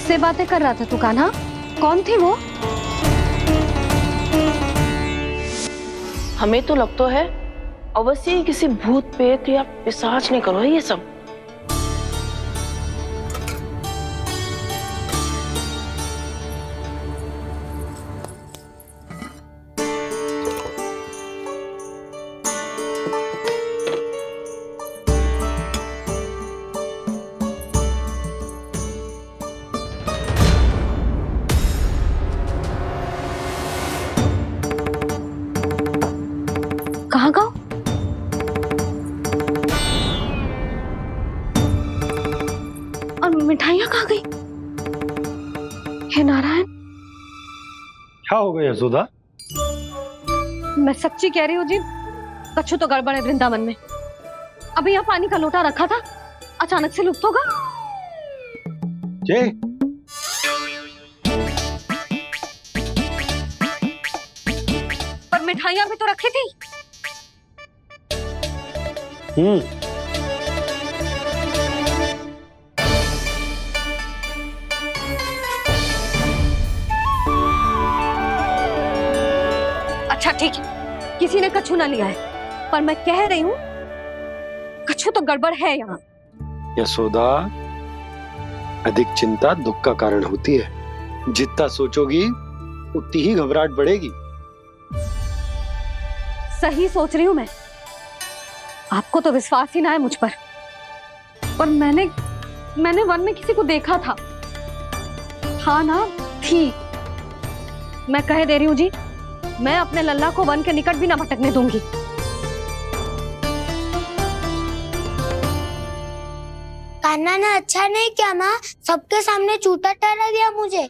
किससे बातें कर रहा था तू कान्हा? कौन थी वो? हमें तो लगता है अवश्य ही किसी भूत प्रेत या पिशाच ने करो है ये सब। कहाँ गाँव? और मिठाइयाँ कहाँ गई? हे नारायण, क्या हो गया यशोदा? मैं सच्ची कह रही हूँ जी, कछु तो गड़बड़ है वृंदावन में। अभी यहाँ पानी का लोटा रखा था, अचानक से लुप्त होगा। जय पर मिठाइयाँ भी तो रखी थी। अच्छा ठीक है, किसी ने कछु ना लिया है, पर मैं कह रही हूँ कछु तो गड़बड़ है यहाँ। यशोदा, अधिक चिंता दुख का कारण होती है। जितना सोचोगी उतनी ही घबराहट बढ़ेगी। सही सोच रही हूँ मैं। आपको तो विश्वास ही ना है मुझ पर मैंने वन में किसी को देखा था। हाँ ना, थी। मैं कह दे रही हूँ जी, मैं अपने लल्ला को वन के निकट भी ना भटकने दूंगी। कान्हा ने अच्छा नहीं किया माँ, सबके सामने झूठा ठहरा दिया मुझे।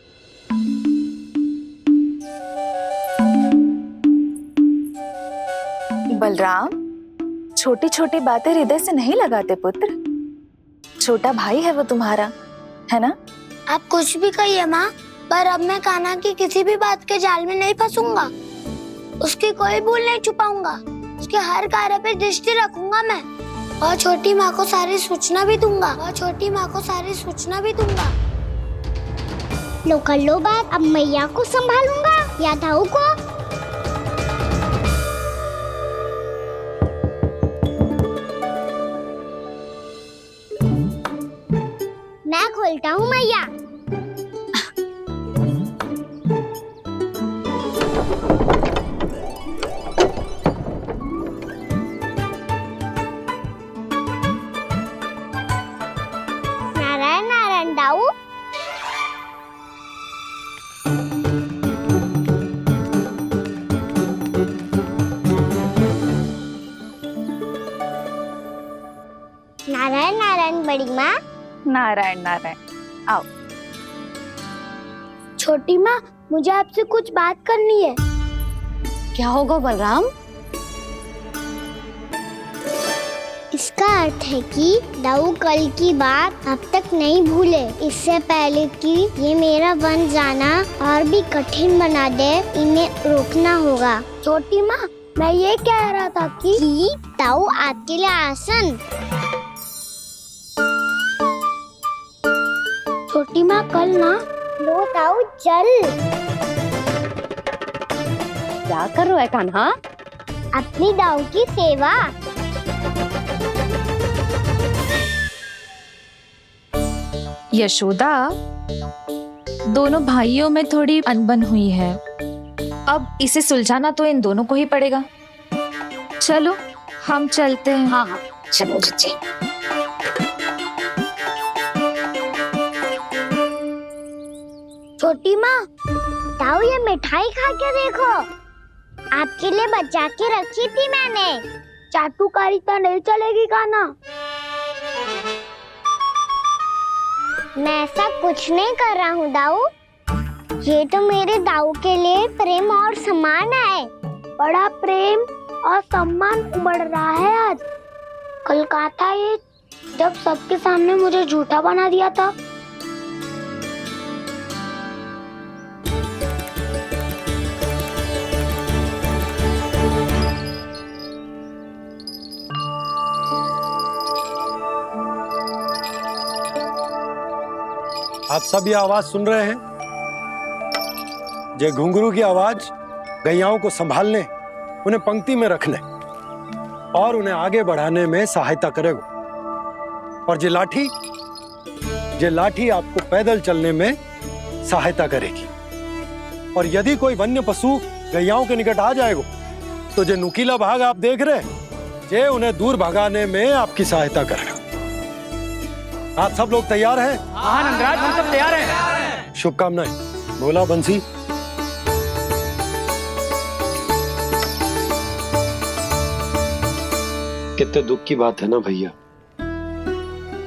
बलराम, छोटी छोटी बातें हृदय से नहीं लगाते पुत्र। छोटा भाई है वो तुम्हारा, है ना? आप कुछ भी कहिए माँ, पर अब मैं कान्हा की किसी भी बात के जाल में नहीं फंसूंगा। उसकी कोई भूल नहीं छुपाऊंगा। उसके हर कार्य पे दृष्टि रखूंगा मैं, और छोटी माँ को सारी सूचना भी दूंगा। लो कर लो बात, अब मैया को संभालूंगा या दाऊ को। मैं खोलता हूँ मैया। नारायण नारायण दाऊ। नारायण नारायण बड़ी माँ। नारायण नारायण, आओ। छोटी माँ, मुझे आपसे कुछ बात करनी है। क्या होगा बलराम? इसका अर्थ है कि दाऊ कल की बात अब तक नहीं भूले। इससे पहले कि ये मेरा वन जाना और भी कठिन बना दे, इन्हें रोकना होगा। छोटी माँ, मैं ये कह रहा था कि दाऊ आपके लिए आसन। छोटी माँ, कल ना लो दाऊ जल। क्या कर रहा है कान्हा? अपनी दाऊ की सेवा। यशोदा, दोनों भाइयों में थोड़ी अनबन हुई है। अब इसे सुलझाना तो इन दोनों को ही पड़ेगा। चलो हम चलते हैं। हाँ हाँ, चलो चचे। छोटी माँ, दाऊ ये मिठाई खा के देखो। आपके लिए बचा के रखी थी मैंने। चाटुकारिता नहीं चलेगी कान्हा। मैं ऐसा कुछ नहीं कर रहा हूँ दाऊ। ये तो मेरे दाऊ के लिए प्रेम और सम्मान है। बड़ा प्रेम और सम्मान उमड़ रहा है आज। कल कहा था ये, जब सबके सामने मुझे झूठा बना दिया था। आप सब ये आवाज सुन रहे हैं? ये घुंघरू की आवाज गैयाओं को संभालने, उन्हें पंक्ति में रखने और उन्हें आगे बढ़ाने में सहायता करेगा। और ये लाठी आपको पैदल चलने में सहायता करेगी। और यदि कोई वन्य पशु गैयाओं के निकट आ जाएगा तो जो नुकीला भाग आप देख रहे हैं, ये उन्हें दूर भगाने में आपकी सहायता करेगा। आप सब लोग तैयार हैं? हाँ नंदराज, हम सब तैयार हैं। शुभकामनाएं। भोला, बंसी। कितने दुख की बात है ना भैया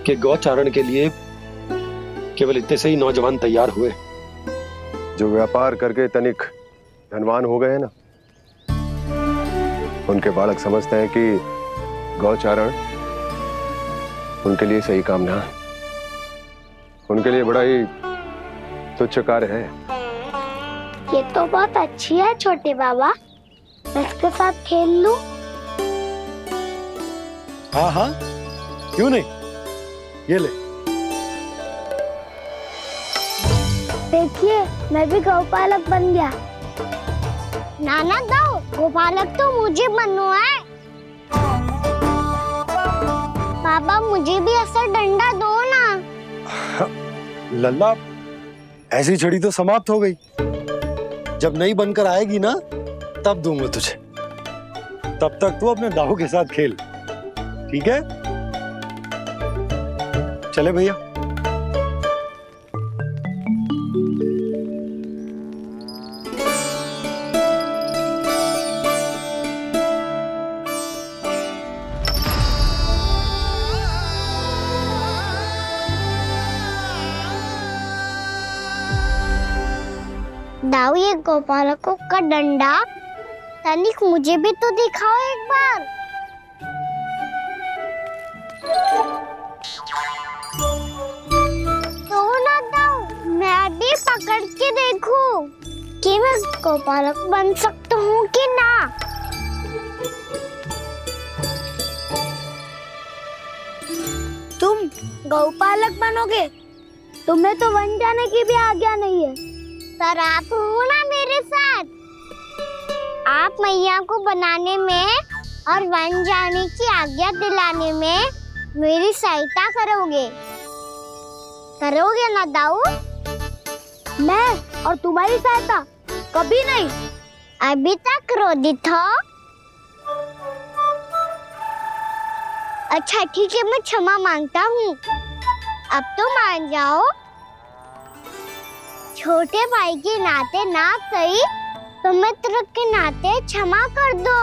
कि गौचारण के लिए केवल इतने से ही नौजवान तैयार हुए। जो व्यापार करके तनिक धनवान हो गए ना, उनके बालक समझते हैं कि गौचारण उनके लिए सही काम ना है, उनके लिए बड़ा ही तुच्छ कार्य है। ये तो बहुत अच्छी है छोटे बाबा, मैं इसके साथ खेल लूं? हाँ हाँ, क्यों नहीं, ये ले। देखिए, मैं भी गौपालक बन गया। नाना दाऊ, गौपालक तो मुझे बनना है। पापा मुझे भी ऐसा डंडा दो ना। लल्ला, ऐसी छड़ी तो समाप्त हो गई। जब नई बनकर आएगी ना, तब दूंगा तुझे। तब तक तू अपने दाऊ के साथ खेल, ठीक है? चले भैया। दाऊ, ये गौपालकों का डंडा तनिक मुझे भी तो दिखाओ एक बार। तो ना दाऊ, मैं भी पकड़ के देखूं कि मैं गौपालक बन सकता हूँ कि ना। तुम गौपालक बनोगे? तुम्हें तो वन जाने की भी आज्ञा नहीं है। पर आप हो ना मेरे साथ। आप मैया को बनाने में और वन जाने की आज्ञा दिलाने में मेरी सहायता करोगे ना दाऊ? मैं और तुम्हारी सहायता कभी नहीं। अभी तक क्रोधित हो? अच्छा ठीक है, मैं क्षमा मांगता हूँ। अब तो मान जाओ। छोटे भाई के नाते ना सही तो मित्र के नाते क्षमा कर दो।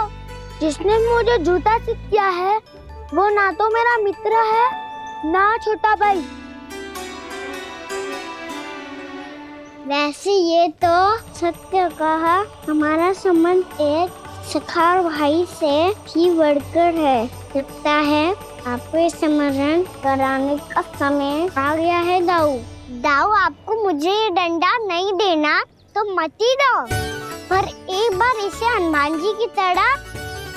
जिसने मुझे जूता सीख किया है वो ना तो मेरा मित्र है ना छोटा भाई। वैसे ये तो सत्य कहा, हमारा संबंध एक सखा भाई से भी बढ़कर है। लगता है आपको स्मरण कराने का समय आ गया है दाऊ। दाऊ, आपको मुझे ये डंडा नहीं देना तो मत ही दो, पर एक बार इसे हनुमान जी की तरह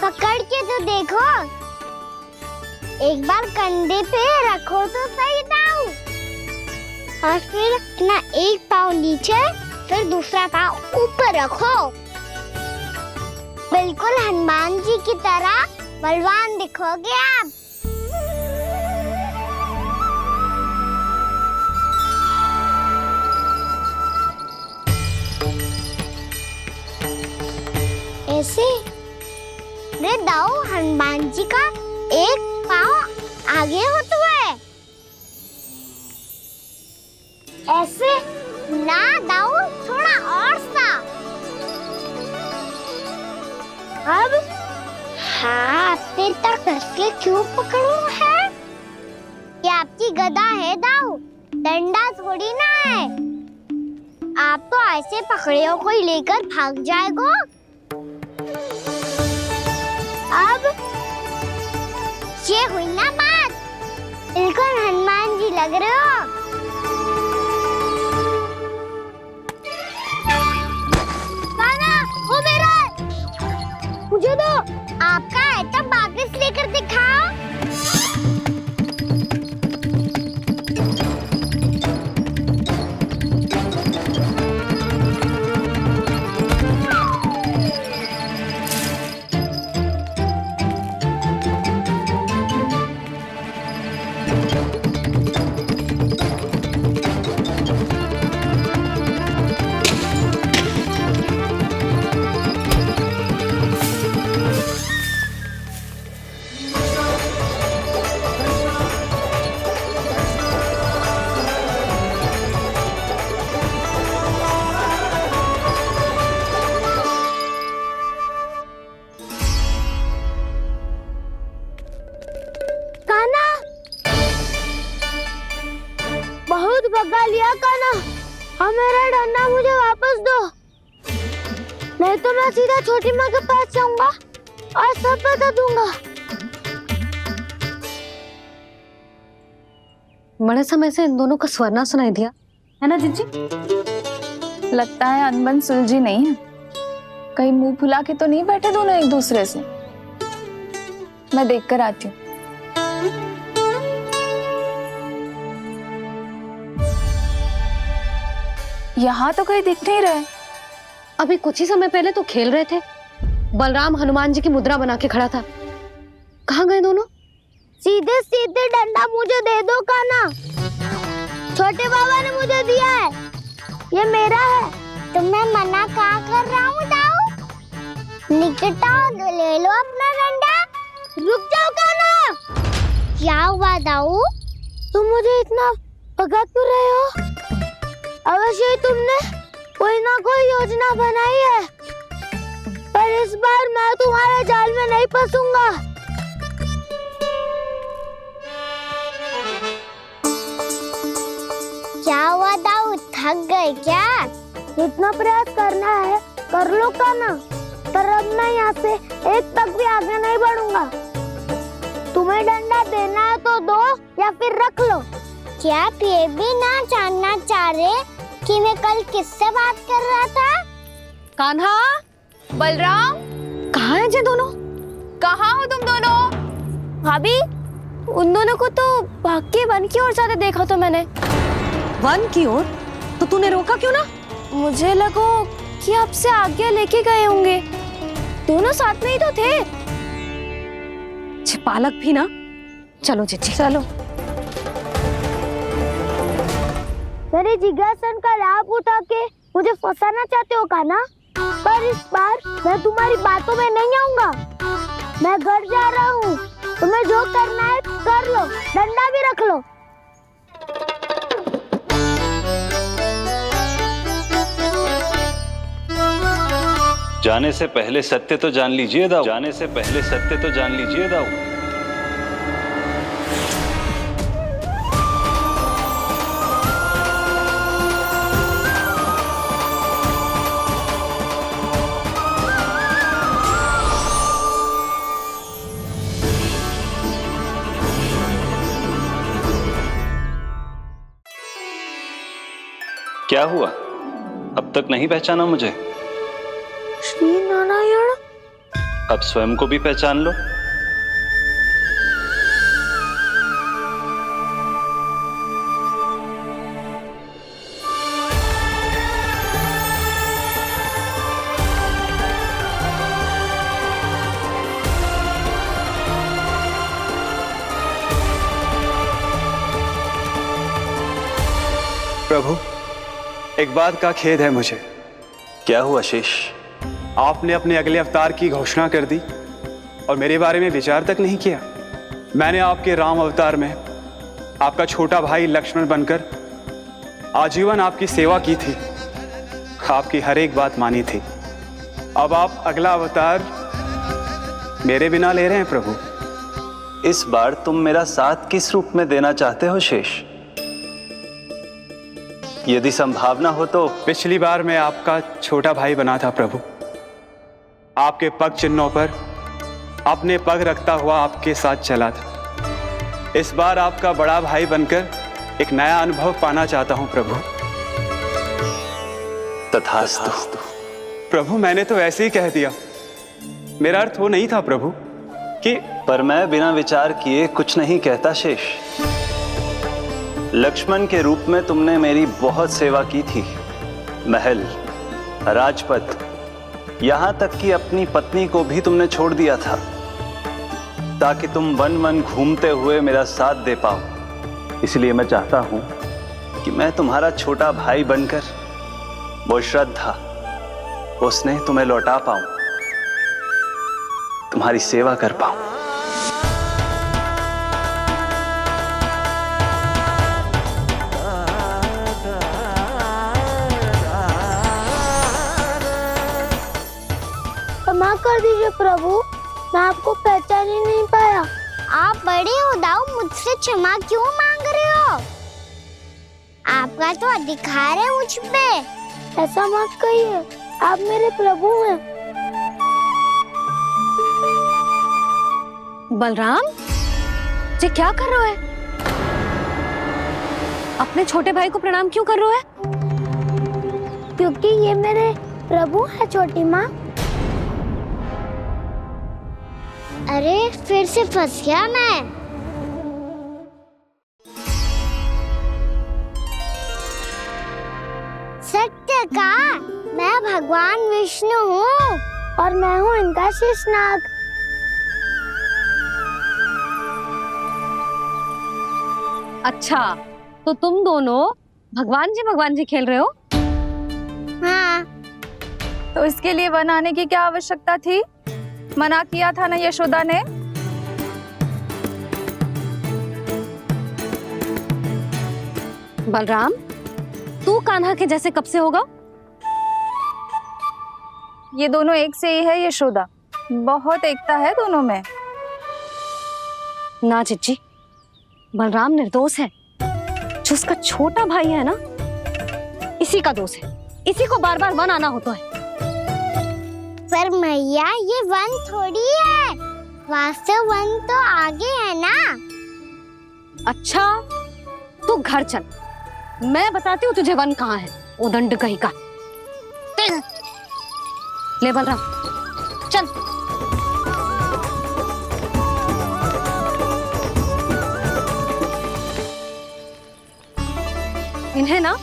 पकड़ के तो देखो। एक बार कंधे पे रखो तो सही दाऊ, और फिर अपना एक पाँव नीचे फिर दूसरा पाँव ऊपर रखो। बिल्कुल हनुमान जी की तरह बलवान दिखोगे आप। ऐसे रे दाऊ, हनुमान जी का एक पाँव आगे होता है। ऐसे ना दाऊ, थोड़ा और सा। अब हाथ तक कसके क्यों पकड़ू है? ये आपकी गदा है दाऊ, डंडा थोड़ी ना है। आप तो ऐसे पकड़े हो कोई लेकर भाग जाएगा। अब ये हुई ना बात, बिल्कुल हनुमान जी लग रहे हो। काना, वो मेरा मुझे दो। आपका है तब वापस लेकर दिखाओ। नहीं तो मैं सीधा छोटी माँ के पास जाऊंगा और सब बता दूंगा। बड़े समय से इन दोनों का स्वर ना सुनाई दिया, है ना जीजी? लगता है अनबन सुलझी नहीं है। कहीं मुंह फुला के तो नहीं बैठे दोनों एक दूसरे से। मैं देख कर आती हूँ। यहाँ तो कहीं दिख नहीं रहे। अभी कुछ ही समय पहले तो खेल रहे थे। बलराम हनुमान जी की मुद्रा बना के खड़ा था। कहाँ गए दोनों? सीधे सीधे डंडा मुझे दे दो कान्हा। छोटे बाबा ने मुझे दिया है, ये मेरा है। तो मैं मना कहाँ कर रहा हूँ दाऊ? निकटा ले लो अपना डंडा। रुक जाओ कान्हा। क्या हुआ दाऊ? तुम मुझे इतना भगा क्यों रहे हो? अवश्य ही तुमने कोई ना कोई योजना बनाई है, पर इस बार मैं तुम्हारे जाल में नहीं फंसूंगा। क्या हुआ दाऊ, थक गए क्या? जितना प्रयास करना है कर लो कान्हा, पर अब मैं यहाँ से एक तक भी आगे नहीं बढ़ूंगा। तुम्हें डंडा देना है तो दो या फिर रख लो। क्या आप ये भी ना जानना चाह रहे कि मैं कल किससे बात कर रहा था? कान्हा, बलराम, कहाँ है ये दोनों? कहाँ हो तुम दोनों? भाभी, उन दोनों को तो भाग के वन की ओर जाते देखा तो मैंने। वन की ओर? तो तूने रोका क्यों ना? मुझे लगो कि आपसे आज्ञा लेके गए होंगे। दोनों साथ में ही तो थे। पालक भी ना। चलो जीजी चलो। मेरे जिज्ञासन का लाभ उठा के मुझे फंसाना चाहते हो कान्हा? पर इस बार मैं तुम्हारी बातों में नहीं आऊंगा। मैं घर जा रहा हूँ, तुम्हें जो करना है कर लो, डंडा भी रख लो। जाने से पहले सत्य तो जान लीजिए दाऊ। जाने से पहले सत्य तो जान लीजिए दाऊ। क्या हुआ? अब तक नहीं पहचाना मुझे? श्री नारायण। अब स्वयं को भी पहचान लो। प्रभु, एक बात का खेद है मुझे। क्या हुआ शेष? आपने अपने अगले अवतार की घोषणा कर दी और मेरे बारे में विचार तक नहीं किया। मैंने आपके राम अवतार में आपका छोटा भाई लक्ष्मण बनकर आजीवन आपकी सेवा की थी, आपकी हर एक बात मानी थी। अब आप अगला अवतार मेरे बिना ले रहे हैं प्रभु। इस बार तुम मेरा साथ किस रूप में देना चाहते हो शेष? यदि संभावना हो तो। पिछली बार मैं आपका छोटा भाई बना था प्रभु। आपके पग चिन्हों पर अपने पग रखता हुआ आपके साथ चला था। इस बार आपका बड़ा भाई बनकर एक नया अनुभव पाना चाहता हूं प्रभु। तथास्तु। प्रभु, मैंने तो ऐसे ही कह दिया, मेरा अर्थ वो नहीं था प्रभु कि। पर मैं बिना विचार किए कुछ नहीं कहता शेष। लक्ष्मण के रूप में तुमने मेरी बहुत सेवा की थी। महल, राजपथ, यहां तक कि अपनी पत्नी को भी तुमने छोड़ दिया था ताकि तुम वन वन घूमते हुए मेरा साथ दे पाओ। इसलिए मैं चाहता हूं कि मैं तुम्हारा छोटा भाई बनकर वो श्रद्धा, वो स्नेह तुम्हें लौटा पाऊं, तुम्हारी सेवा कर पाऊं। क्षमा कर दीजिए प्रभु, मैं आपको पहचान ही नहीं पाया। आप बड़े हो दाऊ, मुझसे क्षमा क्यों मांग रहे हो? आपका तो अधिकार है मुझ पे। ऐसा मत कहिए, आप मेरे प्रभु हैं। बलराम, ये क्या कर रहा है? अपने छोटे भाई को प्रणाम क्यों कर रहा है? क्योंकि ये मेरे प्रभु है छोटी माँ। अरे फिर से फंस गया मैं। सत्य का मैं भगवान विष्णु हूँ और मैं हूँ इनका शेषनाग। अच्छा, तो तुम दोनों भगवान जी खेल रहे हो? हाँ। तो इसके लिए वन आने की क्या आवश्यकता थी? मना किया था ना यशोदा ने। बलराम, तू कान्हा के जैसे कब से होगा? ये दोनों एक से ही है यशोदा, बहुत एकता है दोनों में। ना चिच्ची, बलराम निर्दोष है। जो उसका छोटा भाई है ना, इसी का दोष है। इसी को बार बार वन आना होता है। पर मैया ये वन थोड़ी है, वास्तव वन तो आगे है ना। अच्छा, तू घर चल, मैं बताती हूँ तुझे वन कहाँ है। उदंड कहीं का। ले बलराम, चल। इन्हें ना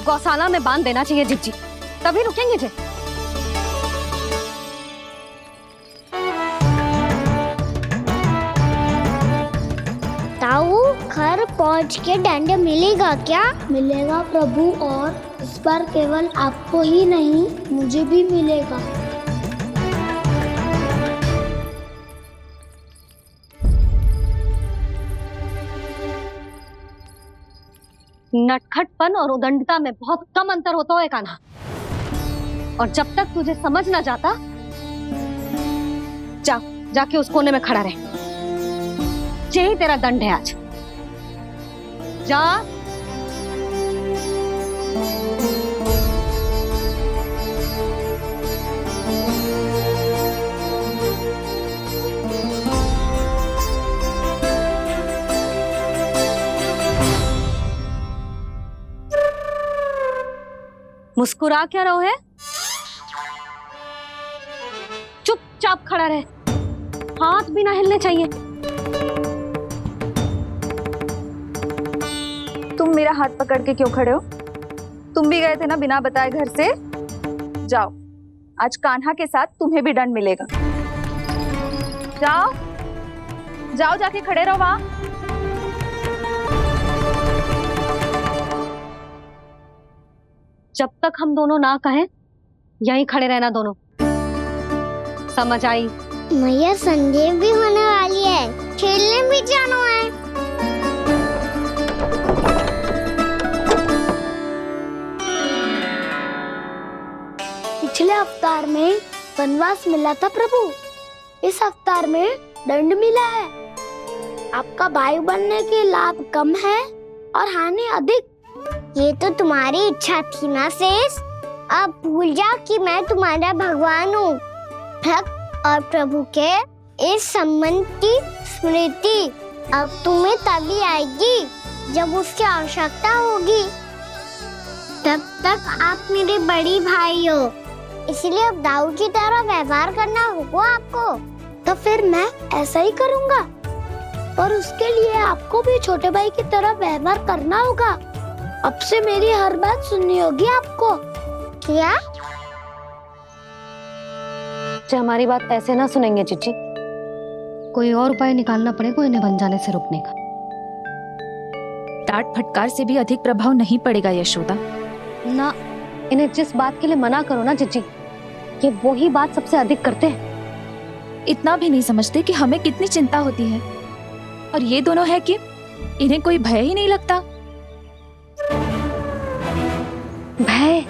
गौशाला में बांध देना चाहिए जिज्जी, तभी रुकेंगे जे। ताऊ, घर पहुंच के दंड मिलेगा क्या? मिलेगा प्रभु, और इस बार केवल आपको ही नहीं मुझे भी मिलेगा। नटखटपन और उदंडता में बहुत कम अंतर होता है कान्हा, और जब तक तुझे समझ ना जाता, जाके उस कोने में खड़ा रहे। यही तेरा दंड है आज। जा। मुस्कुरा क्या रहो है? चुपचाप खड़ा रहे, हाथ भी ना हिलने चाहिए। तुम मेरा हाथ पकड़ के क्यों खड़े हो? तुम भी गए थे ना बिना बताए घर से। जाओ, आज कान्हा के साथ तुम्हें भी दंड मिलेगा। जाओ जाओ, जाके खड़े रहो वहां। जब तक हम दोनों ना कहें, यहीं खड़े रहना दोनों। समझ आई? मैया, संध्या भी होने वाली है, खेलने भी जाना है। पिछले अवतार में वनवास मिला था प्रभु, इस अवतार में दंड मिला है। आपका भाई बनने के लाभ कम है और हानि अधिक। ये तो तुम्हारी इच्छा थी ना शेष। अब भूल जाओ कि मैं तुम्हारा भगवान हूँ। भक्त और प्रभु के इस संबंध की स्मृति अब तुम्हें तभी आएगी जब उसकी आवश्यकता होगी। तब तक आप मेरे बड़ी भाई हो, इसलिए अब दाऊ की तरह व्यवहार करना होगा आपको। तो फिर मैं ऐसा ही करूँगा, और उसके लिए आपको भी छोटे भाई की तरह व्यवहार करना होगा। अब से मेरी हर बात सुननी होगी आपको। क्या? हमारी बात ऐसे ना सुनेंगे चिच्ची, कोई और उपाय निकालना पड़ेगा इन्हें बन जाने से रुकने का। डांट फटकार से भी अधिक प्रभाव नहीं पड़ेगा यशोदा। ना, इन्हें जिस बात के लिए मना करो ना चिच्ची, ये वही बात सबसे अधिक करते हैं। इतना भी नहीं समझते कि हमें कितनी चिंता होती है, और ये दोनों है कि इन्हें कोई भय ही नहीं लगता। भय?